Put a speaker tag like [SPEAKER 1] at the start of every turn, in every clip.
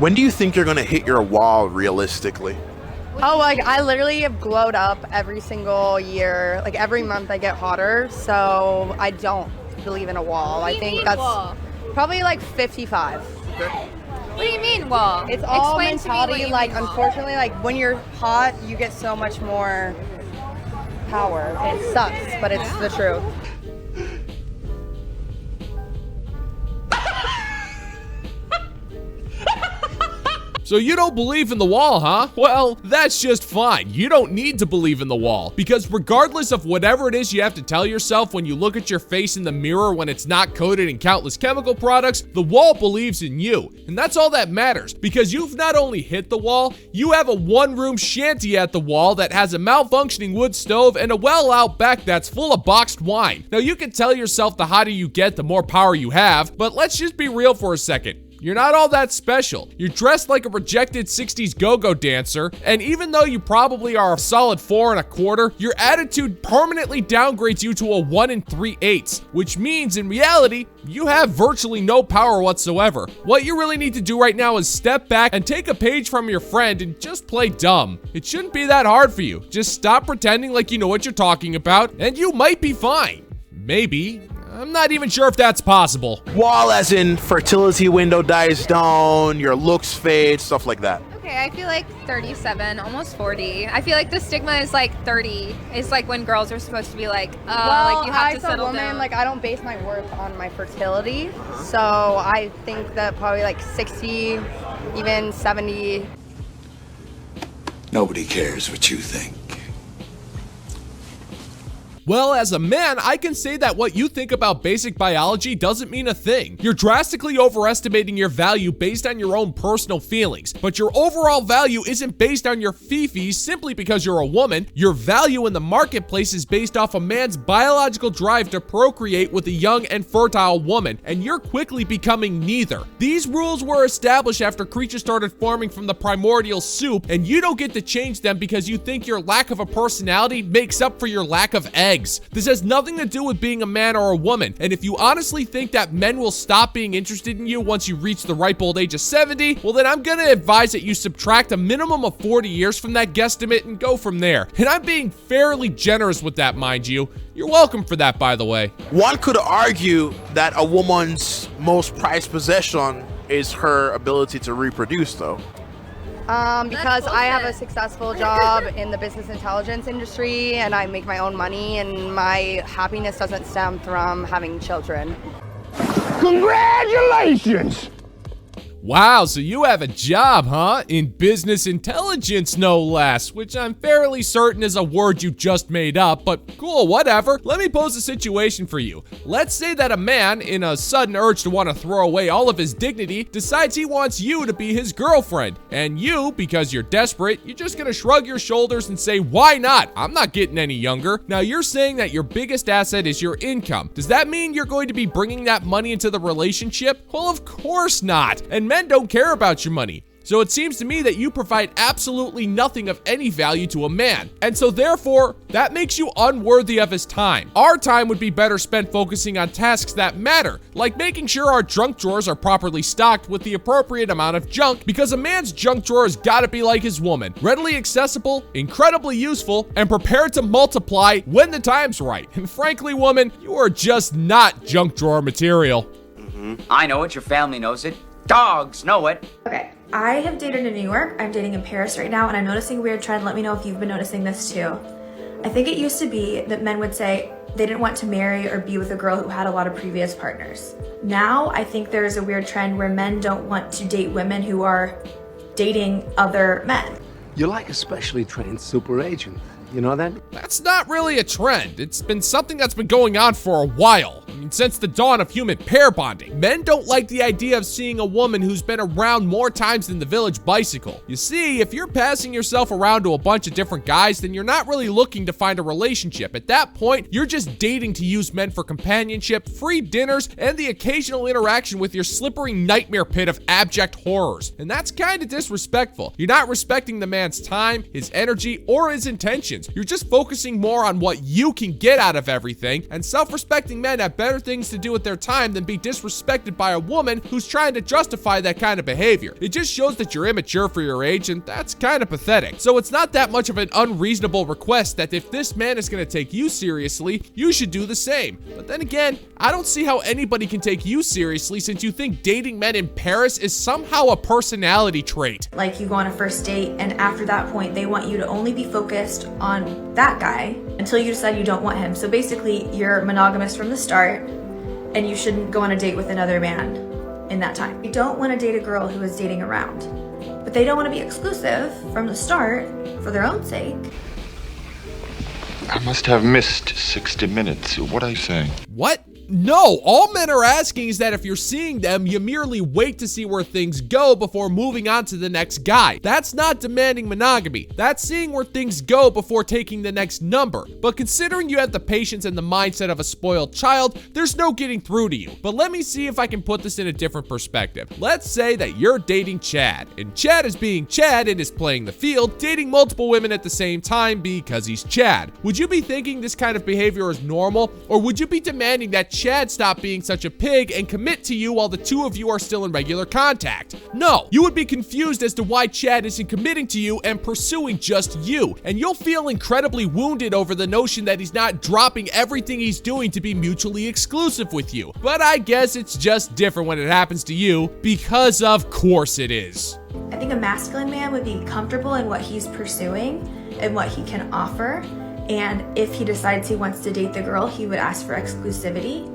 [SPEAKER 1] When do you think you're gonna hit your wall realistically?
[SPEAKER 2] Oh, like I literally have glowed up every single year. Like every month I get hotter, so I don't believe in a wall. I think that's probably like 55.
[SPEAKER 1] Okay.
[SPEAKER 3] What do you mean wall?
[SPEAKER 2] It's all
[SPEAKER 3] Explain to me
[SPEAKER 2] mentality.
[SPEAKER 3] what you
[SPEAKER 2] Like
[SPEAKER 3] mean wall.
[SPEAKER 2] unfortunately, like when you're hot, you get so much more power. It sucks, but it's the truth.
[SPEAKER 4] So you don't believe in the wall, huh? Well, that's just fine. You don't need to believe in the wall, because regardless of whatever it is you have to tell yourself when you look at your face in the mirror when it's not coated in countless chemical products, the wall believes in you. And that's all that matters, because you've not only hit the wall, you have a one-room shanty at the wall that has a malfunctioning wood stove and a well out back that's full of boxed wine. Now you can tell yourself the hotter you get, the more power you have, but let's just be real for a second. You're not all that special. You're dressed like a rejected 60s go-go dancer, and even though you probably are a solid 4 1/4, your attitude permanently downgrades you to a 1 3/8, which means in reality, you have virtually no power whatsoever. What you really need to do right now is step back and take a page from your friend and just play dumb. It shouldn't be that hard for you. Just stop pretending like you know what you're talking about, and you might be fine. Maybe. I'm not even sure if that's possible.
[SPEAKER 1] Wall as in fertility window dies down, your looks fade, stuff like that.
[SPEAKER 3] Okay, I feel like 37, almost 40. I feel like the stigma is like 30. It's like when girls are supposed to be like, like you have to
[SPEAKER 2] as a
[SPEAKER 3] settle
[SPEAKER 2] woman,
[SPEAKER 3] down.
[SPEAKER 2] like I don't base my worth on my fertility, so I think that probably like 60, even 70.
[SPEAKER 5] Nobody cares what you think.
[SPEAKER 4] Well, as a man, I can say that what you think about basic biology doesn't mean a thing. You're drastically overestimating your value based on your own personal feelings, but your overall value isn't based on your fifis simply because you're a woman. Your value in the marketplace is based off a man's biological drive to procreate with a young and fertile woman, and you're quickly becoming neither. These rules were established after creatures started forming from the primordial soup, and you don't get to change them because you think your lack of a personality makes up for your lack of eggs. This has nothing to do with being a man or a woman, and if you honestly think that men will stop being interested in you once you reach the ripe old age of 70, well then I'm gonna advise that you subtract a minimum of 40 years from that guesstimate and go from there. And I'm being fairly generous with that, mind you. You're welcome for that, by the way.
[SPEAKER 1] One could argue that a woman's most prized possession is her ability to reproduce, though.
[SPEAKER 2] Because I have a successful job in the business intelligence industry and I make my own money, and my happiness doesn't stem from having children.
[SPEAKER 6] Congratulations!
[SPEAKER 4] Wow, so you have a job, huh? In business intelligence, no less, which I'm fairly certain is a word you just made up, but cool, whatever. Let me pose a situation for you. Let's say that a man, in a sudden urge to want to throw away all of his dignity, decides he wants you to be his girlfriend. And you, because you're desperate, you're just gonna shrug your shoulders and say, why not? I'm not getting any younger. Now, you're saying that your biggest asset is your income. Does that mean you're going to be bringing that money into the relationship? Well, of course not. And men don't care about your money. So it seems to me that you provide absolutely nothing of any value to a man. And so therefore, that makes you unworthy of his time. Our time would be better spent focusing on tasks that matter, like making sure our junk drawers are properly stocked with the appropriate amount of junk, because a man's junk drawer has gotta be like his woman. Readily accessible, incredibly useful, and prepared to multiply when the time's right. And frankly, woman, you are just not junk drawer material.
[SPEAKER 7] I know it, your family knows it. Dogs know it.
[SPEAKER 8] Okay, I have dated in New York, I'm dating in Paris right now, and I'm noticing a weird trend. Let me know if you've been noticing this too. I think it used to be that men would say they didn't want to marry or be with a girl who had a lot of previous partners. Now, I think there's a weird trend where men don't want to date women who are dating other men.
[SPEAKER 6] You're like a specially trained super agent. You know that?
[SPEAKER 4] That's not really a trend. It's been something that's been going on for a while. I mean, since the dawn of human pair bonding. Men don't like the idea of seeing a woman who's been around more times than the village bicycle. You see, if you're passing yourself around to a bunch of different guys, then you're not really looking to find a relationship. At that point, you're just dating to use men for companionship, free dinners, and the occasional interaction with your slippery nightmare pit of abject horrors. And that's kind of disrespectful. You're not respecting the man's time, his energy, or his intentions. You're just focusing more on what you can get out of everything, and self-respecting men have better better things to do with their time than be disrespected by a woman who's trying to justify that kind of behavior. It just shows that you're immature for your age, and that's kind of pathetic. So it's not that much of an unreasonable request that if this man is going to take you seriously, you should do the same. But then again, I don't see how anybody can take you seriously since you think dating men in Paris is somehow a personality trait.
[SPEAKER 8] Like you go on a first date and after that point they want you to only be focused on that guy until you decide you don't want him. So basically you're monogamous from the start and you shouldn't go on a date with another man in that time. You don't want to date a girl who is dating around, but they don't want to be exclusive from the start for their own sake.
[SPEAKER 5] I must have missed 60 minutes. What are you saying?
[SPEAKER 4] What? No, all men are asking is that if you're seeing them, you merely wait to see where things go before moving on to the next guy. That's not demanding monogamy. That's seeing where things go before taking the next number. But considering you have the patience and the mindset of a spoiled child, there's no getting through to you. But let me see if I can put this in a different perspective. Let's say that you're dating Chad, and Chad is being Chad and is playing the field, dating multiple women at the same time because he's Chad. Would you be thinking this kind of behavior is normal, or would you be demanding that Chad stop being such a pig and commit to you while the two of you are still in regular contact? No, you would be confused as to why Chad isn't committing to you and pursuing just you, and you'll feel incredibly wounded over the notion that he's not dropping everything he's doing to be mutually exclusive with you. But I guess it's just different when it happens to you, because of course it is.
[SPEAKER 8] I think a masculine man would be comfortable in what he's pursuing and what he can offer. And if he decides he wants to date the girl, he would ask for exclusivity.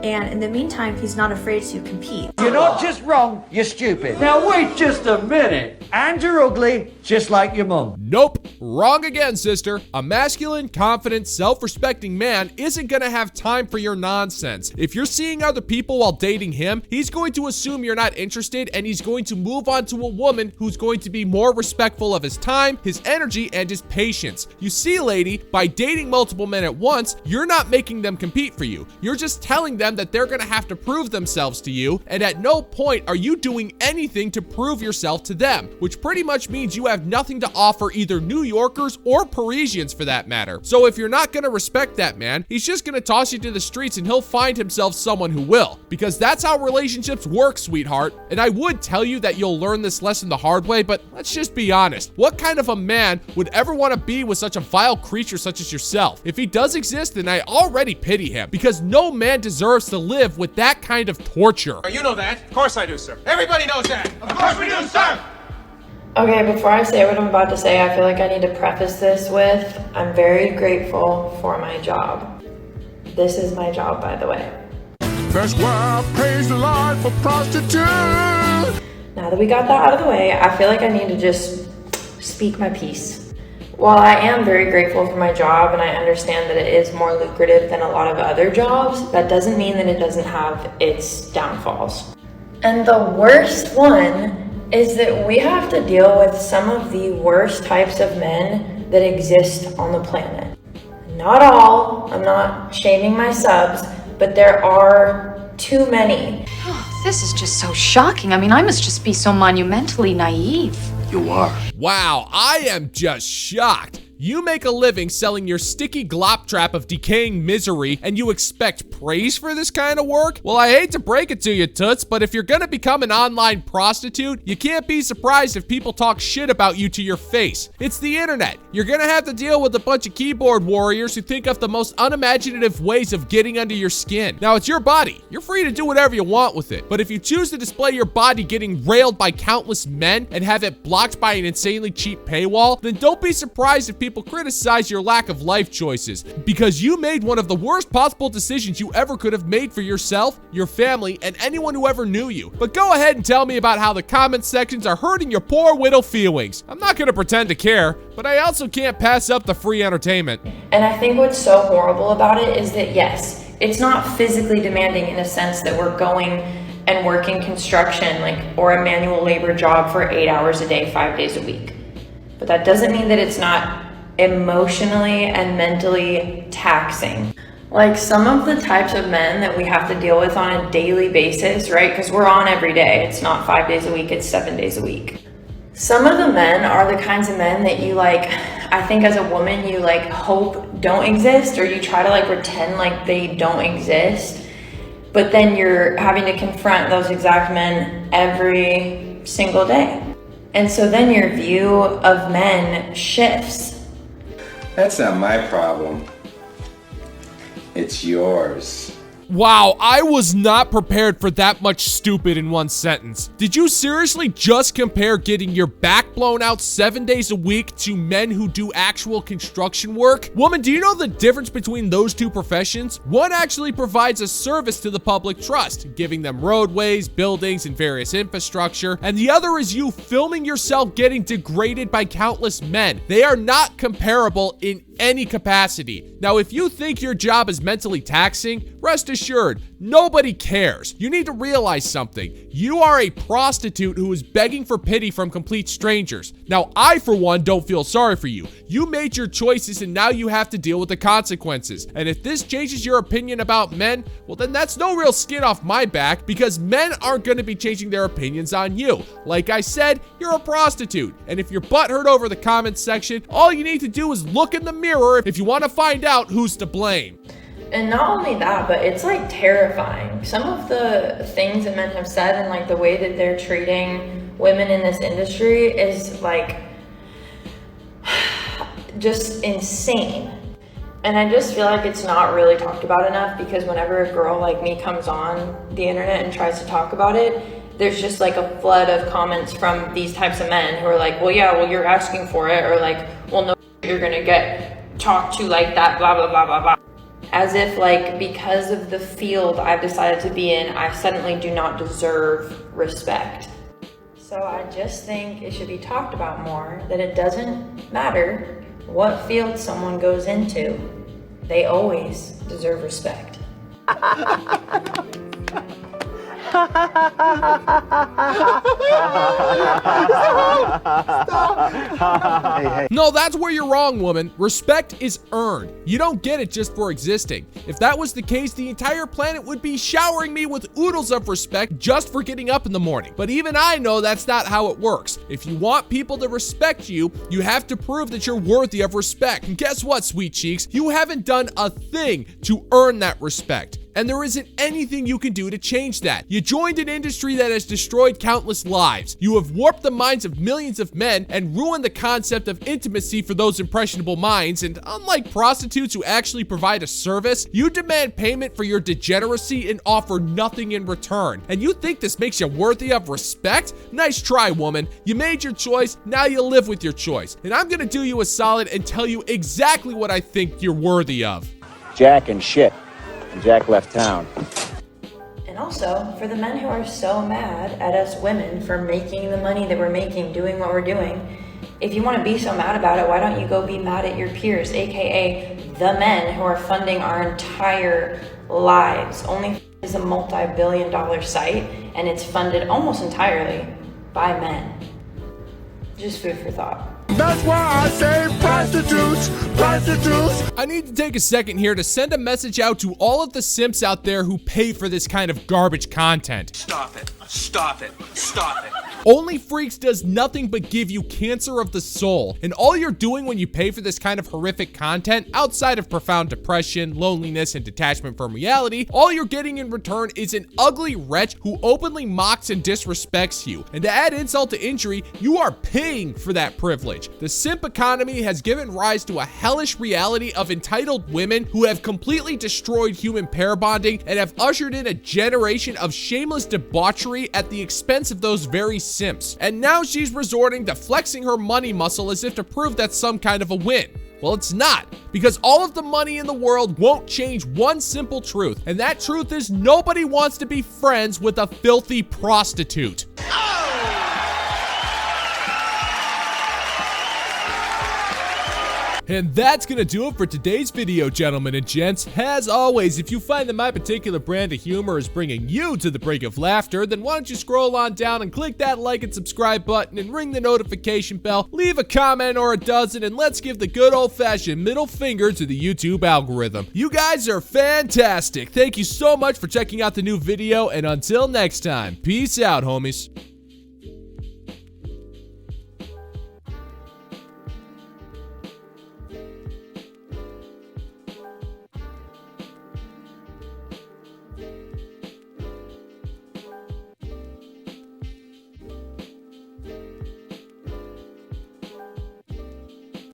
[SPEAKER 8] And in the meantime, he's not afraid to compete.
[SPEAKER 9] You're not just wrong, you're stupid. Now wait just a minute. And you're ugly, just like your mum.
[SPEAKER 4] Nope, wrong again, sister. A masculine, confident, self-respecting man isn't gonna have time for your nonsense. If you're seeing other people while dating him, he's going to assume you're not interested and he's going to move on to a woman who's going to be more respectful of his time, his energy, and his patience. You see, lady, by dating multiple men at once, you're not making them compete for you. You're just telling them that they're gonna have to prove themselves to you, and at no point are you doing anything to prove yourself to them, which pretty much means you have nothing to offer either New Yorkers or Parisians for that matter. So if you're not gonna respect that man, he's just gonna toss you to the streets and he'll find himself someone who will, because that's how relationships work, sweetheart. And I would tell you that you'll learn this lesson the hard way, but let's just be honest. What kind of a man would ever want to be with such a vile creature such as yourself? If he does exist, then I already pity him, because no man deserves to live with that kind of torture.
[SPEAKER 10] You know that. Of course I do, sir. Everybody knows that. Of course we do, sir.
[SPEAKER 11] Okay, before I say what I'm about to say, I feel like I need to preface this with, I'm very grateful for my job. This is my job, by the way.
[SPEAKER 12] That's why I praise the Lord for prostitutes.
[SPEAKER 11] Now that we got that out of the way, I feel like I need to just speak my piece. While I am very grateful for my job and I understand that it is more lucrative than a lot of other jobs, that doesn't mean that it doesn't have its downfalls. And the worst one is that we have to deal with some of the worst types of men that exist on the planet. Not all, I'm not shaming my subs, but there are too many.
[SPEAKER 13] Oh, this is just so shocking. I mean, I must just be so monumentally naive.
[SPEAKER 6] You are.
[SPEAKER 4] Wow, I am just shocked. You make a living selling your sticky glop trap of decaying misery, and you expect praise for this kind of work? Well, I hate to break it to you, toots, but if you're gonna become an online prostitute, you can't be surprised if people talk shit about you to your face. It's the internet. You're gonna have to deal with a bunch of keyboard warriors who think of the most unimaginative ways of getting under your skin. Now, it's your body. You're free to do whatever you want with it, but if you choose to display your body getting railed by countless men and have it blocked by an insanely cheap paywall, then don't be surprised if people criticize your lack of life choices, because you made one of the worst possible decisions you ever could have made for yourself, your family, and anyone who ever knew you. But go ahead and tell me about how the comment sections are hurting your poor widow feelings. I'm not gonna pretend to care, but I also can't pass up the free entertainment.
[SPEAKER 11] And I think what's so horrible about it is that yes, it's not physically demanding in a sense that we're going and working construction or a manual labor job for 8 hours a day, 5 days a week. But that doesn't mean that it's not emotionally and mentally taxing. Like some of the types of men that we have to deal with on a daily basis, right? Because we're on every day. It's not 5 days a week, it's 7 days a week. Some of the men are the kinds of men that you I think as a woman, you hope don't exist, or you try to pretend like they don't exist. but then you're having to confront those exact men every single day. And so then your view of men shifts.
[SPEAKER 14] That's not my problem. It's yours.
[SPEAKER 4] Wow, I was not prepared for that much stupid in one sentence. Did you seriously just compare getting your back blown out 7 days a week to men who do actual construction work? Woman, do you know the difference between those two professions? One actually provides a service to the public trust, giving them roadways, buildings, and various infrastructure, and the other is you filming yourself getting degraded by countless men. They are not comparable in any capacity. Now, if you think your job is mentally taxing, rest assured, nobody cares. You need to realize something. You are a prostitute who is begging for pity from complete strangers. Now, I, for one, don't feel sorry for you. You made your choices and now you have to deal with the consequences. And if this changes your opinion about men, well, then that's no real skin off my back, because men aren't going to be changing their opinions on you. Like I said, you're a prostitute. And if you're butthurt over the comments section, all you need to do is look in the mirror if you want to find out who's to blame.
[SPEAKER 11] And not only that, but it's like terrifying. Some of the things that men have said and like the way that they're treating women in this industry is like just insane. And I just feel like it's not really talked about enough, because whenever a girl like me comes on the internet and tries to talk about it, there's just like a flood of comments from these types of men who are like, well, yeah, well, you're asking for it, or like, well, no, you're gonna get talked to like that, blah, blah, blah, blah, blah. As if like because of the field I've decided to be in, I suddenly do not deserve respect. So I just think it should be talked about more, that it doesn't matter what field someone goes into, they always deserve respect.
[SPEAKER 4] No, that's where you're wrong, woman. Respect is earned. You don't get it just for existing. If that was the case, the entire planet would be showering me with oodles of respect just for getting up in the morning. But even I know that's not how it works. If you want people to respect you, you have to prove that you're worthy of respect. And guess what, sweet cheeks? You haven't done a thing to earn that respect. And there isn't anything you can do to change that. You joined an industry that has destroyed countless lives. You have warped the minds of millions of men and ruined the concept of intimacy for those impressionable minds. And unlike prostitutes who actually provide a service, you demand payment for your degeneracy and offer nothing in return. And you think this makes you worthy of respect? Nice try, woman. You made your choice, now you live with your choice. And I'm gonna do you a solid and tell you exactly what I think you're worthy of.
[SPEAKER 15] Jack and shit. Jack left town.
[SPEAKER 11] And also, for the men who are so mad at us women for making the money that we're making, doing what we're doing, if you want to be so mad about it, why don't you go be mad at your peers, aka the men who are funding our entire lives? Only is a multi-billion-dollar site, and it's funded almost entirely by men. Just food for thought.
[SPEAKER 12] That's why I say prostitutes, prostitutes.
[SPEAKER 4] I need to take a second here to send a message out to all of the simps out there who pay for this kind of garbage content.
[SPEAKER 10] Stop it. Stop it. Stop it.
[SPEAKER 4] Only Freaks does nothing but give you cancer of the soul, and all you're doing when you pay for this kind of horrific content, outside of profound depression, loneliness, and detachment from reality, all you're getting in return is an ugly wretch who openly mocks and disrespects you. And to add insult to injury, you are paying for that privilege. The simp economy has given rise to a hellish reality of entitled women who have completely destroyed human pair bonding and have ushered in a generation of shameless debauchery at the expense of those very simps. And now she's resorting to flexing her money muscle as if to prove that's some kind of a win. Well, it's not, because all of the money in the world won't change one simple truth, and that truth is nobody wants to be friends with a filthy prostitute. And that's gonna do it for today's video, gentlemen and gents. As always, if you find that my particular brand of humor is bringing you to the brink of laughter, then why don't you scroll on down and click that like and subscribe button and ring the notification bell, leave a comment or a dozen, and let's give the good old-fashioned middle finger to the YouTube algorithm. You guys are fantastic. Thank you so much for checking out the new video, and until next time, peace out, homies.